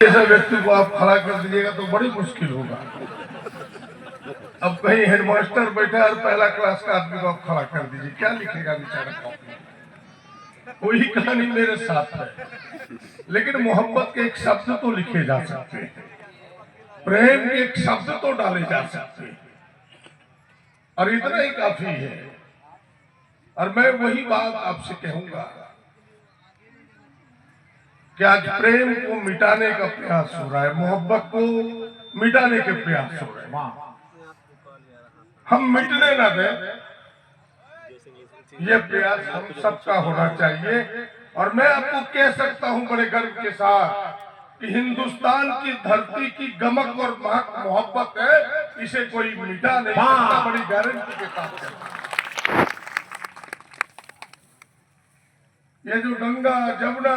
ऐसे व्यक्ति को आप खड़ा कर दीजिएगा तो बड़ी मुश्किल होगा। अब कहीं हेडमास्टर बैठा और पहला क्लास का आदमी को आप खड़ा कर दीजिए, क्या लिखेगा बेचारा कॉपी? वही कहानी मेरे साथ है। लेकिन मोहब्बत के एक शब्द तो लिखे जा सकते हैं, प्रेम के एक शब्द तो डाले जा सकते हैं, और इतना ही काफी है। और मैं वही बात आपसे कहूंगा कि आज प्रेम को मिटाने का प्रयास हो रहा है, मोहब्बत को मिटाने के प्रयास हो रहे हैं। हम मिटने ना दें, ये प्रयास हम सबका होना चाहिए। और मैं आपको कह सकता हूं बड़े गर्व के साथ कि हिंदुस्तान की धरती की गमक और महक मोहब्बत है, इसे कोई मिटा नहीं सकता, बड़ी गारंटी के साथ है। ये जो गंगा जमुना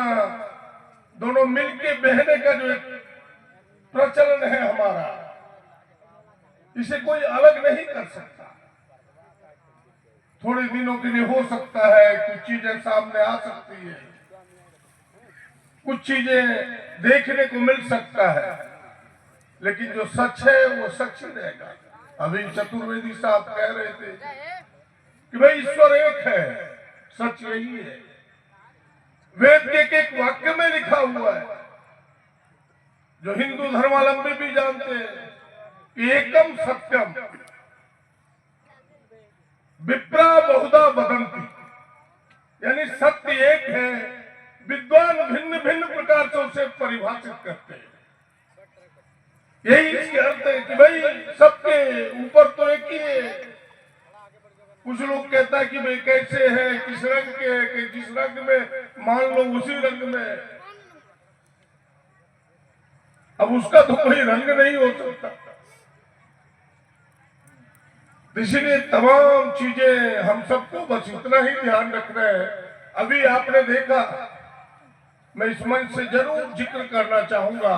दोनों मिलके बहने का जो एक प्रचलन है हमारा, इसे कोई अलग नहीं कर सकता। थोड़े दिनों के लिए हो सकता है कुछ चीजें सामने आ सकती है, कुछ चीजें देखने को मिल सकता है, लेकिन जो सच है वो सच ही रहेगा। अभी चतुर्वेदी साहब कह रहे थे कि भाई ईश्वर एक है, सच यही है। वेद के एक वाक्य में लिखा हुआ है, जो हिंदू धर्मावलंबी भी जानते हैं कि एकम सत्यम विप्रा बहुधा वदंती, यानी सत्य एक है, विद्वान भिन्न भिन्न प्रकार से उसे परिभाषित करते हैं। यही इसके अर्थ है कि भाई सबके ऊपर तो एक ही है। कुछ लोग कहता है कि भाई कैसे है, किस रंग के है, कि जिस रंग में मान लो उसी रंग में। अब उसका तो कोई रंग नहीं हो सकता। इसलिए तमाम चीजें हम सबको बस इतना ही ध्यान रखना है। अभी आपने देखा, मैं इस मंच से जरूर जिक्र करना चाहूंगा,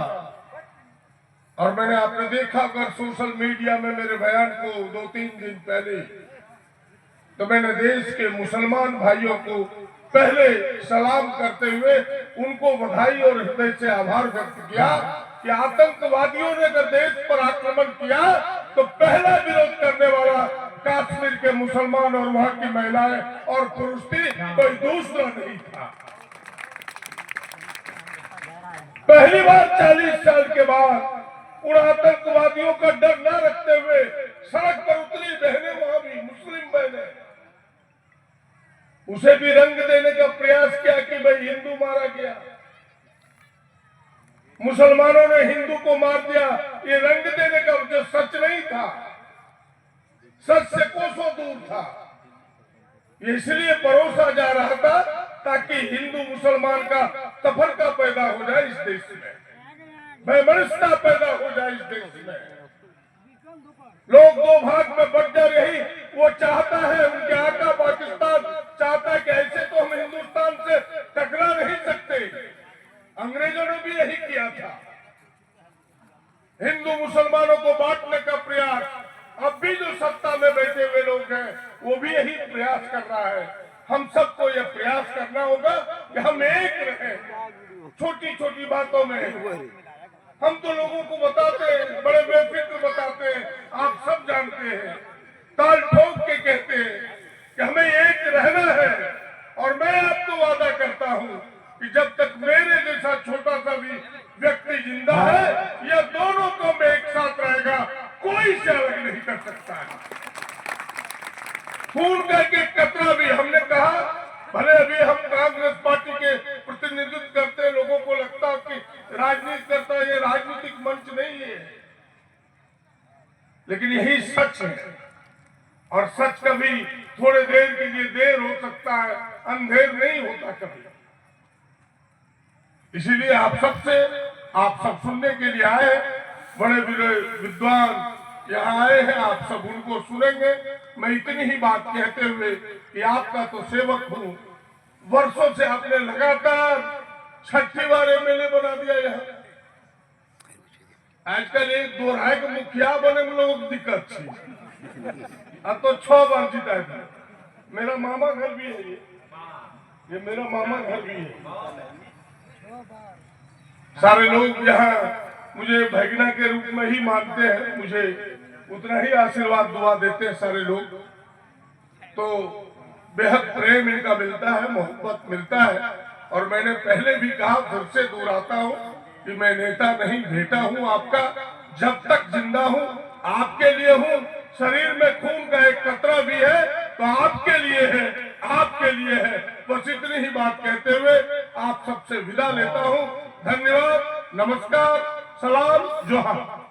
और मैंने आपने देखा अगर सोशल मीडिया में मेरे बयान को 2-3 दिन पहले, तो मैंने देश के मुसलमान भाइयों को पहले सलाम करते हुए उनको बधाई और हृदय से आभार व्यक्त किया कि आतंकवादियों ने अगर देश पर आक्रमण किया तो पहला विरोध करने वाला कश्मीर के मुसलमान और वहां की महिलाएं और पुरुष थी, कोई दूसरा नहीं था। पहली बार 40 साल के बाद उन आतंकवादियों का डर न रखते हुए सड़क पर उतरी बहनें, वहां भी मुस्लिम बहनें, उसे भी रंग देने का प्रयास किया कि भाई हिंदू मारा गया, मुसलमानों ने हिंदू को मार दिया। ये रंग देने का जो सच नहीं था, सच से कोसों दूर था। ये इसलिए परोसा जा रहा था ताकि हिंदू मुसलमान का तफरका पैदा हो जाए इस देश में, वैमनस्यता पैदा हो जाए इस देश में, लोग दो भाग में बट जा रही। वो चाहता है, उनके आका पाकिस्तान चाहता है कि ऐसे तो हम हिंदुस्तान से टकरा नहीं सकते। अंग्रेजों ने भी यही किया था, हिंदू मुसलमानों को बांटने का प्रयास। अब भी जो सत्ता में बैठे हुए लोग हैं वो भी यही प्रयास कर रहा है। हम सबको यह प्रयास करना होगा कि हम एक रहें। छोटी छोटी बातों में हम तो लोगों को बताते हैं, बड़े बेफिक्र बताते हैं, आप सब जानते हैं, ताल ठोक के कहते हैं कि हमें एक रहना है। और मैं आपको वादा करता हूं कि जब तक मेरे जैसा छोटा सा भी व्यक्ति जिंदा है, यह दोनों को एक साथ रहेगा, कोई से अलग नहीं कर सकता है। खून का एक कतरा भी, हमने कहा भले अभी हम कांग्रेस पार्टी के प्रतिनिधित्व करते हैं, लोगों को लगता है कि राजनीति करता है, ये राजनीतिक मंच नहीं है, लेकिन यही सच है। और सच कभी थोड़े देर के लिए देर हो सकता है, अंधेर नहीं होता कभी। इसीलिए आप सब सुनने के लिए आए, बड़े बड़े विद्वान यहाँ आए हैं, आप सब उनको सुनेंगे। मैं इतनी ही बात कहते हुए कि आपका तो सेवक हूँ, वर्षों से आपने लगातार 6ठी बार एमएलए बना दिया यहाँ। आजकल एक दो राय के मुखिया बने में लोगों की दिक्कत थी, अब तो 6 बार जीता है। मेरा मामा घर भी है, ये मेरा मामा घर भी है। सारे लोग यहाँ मुझे भगना के रूप में ही मानते हैं, मुझे उतना ही आशीर्वाद दुआ देते हैं सारे लोग। तो बेहद प्रेम इनका मिलता है, मोहब्बत मिलता है। और मैंने पहले भी कहा, फिर से दोहराता हूँ कि मैं नेता नहीं, बेटा हूँ आपका। जब तक जिंदा हूँ आपके लिए हूँ। शरीर में खून का एक कतरा भी है तो आपके लिए है, आपके लिए है। बस इतनी ही बात कहते हुए आप सबसे विदा लेता हूँ। धन्यवाद, नमस्कार, सलाम, जोहार।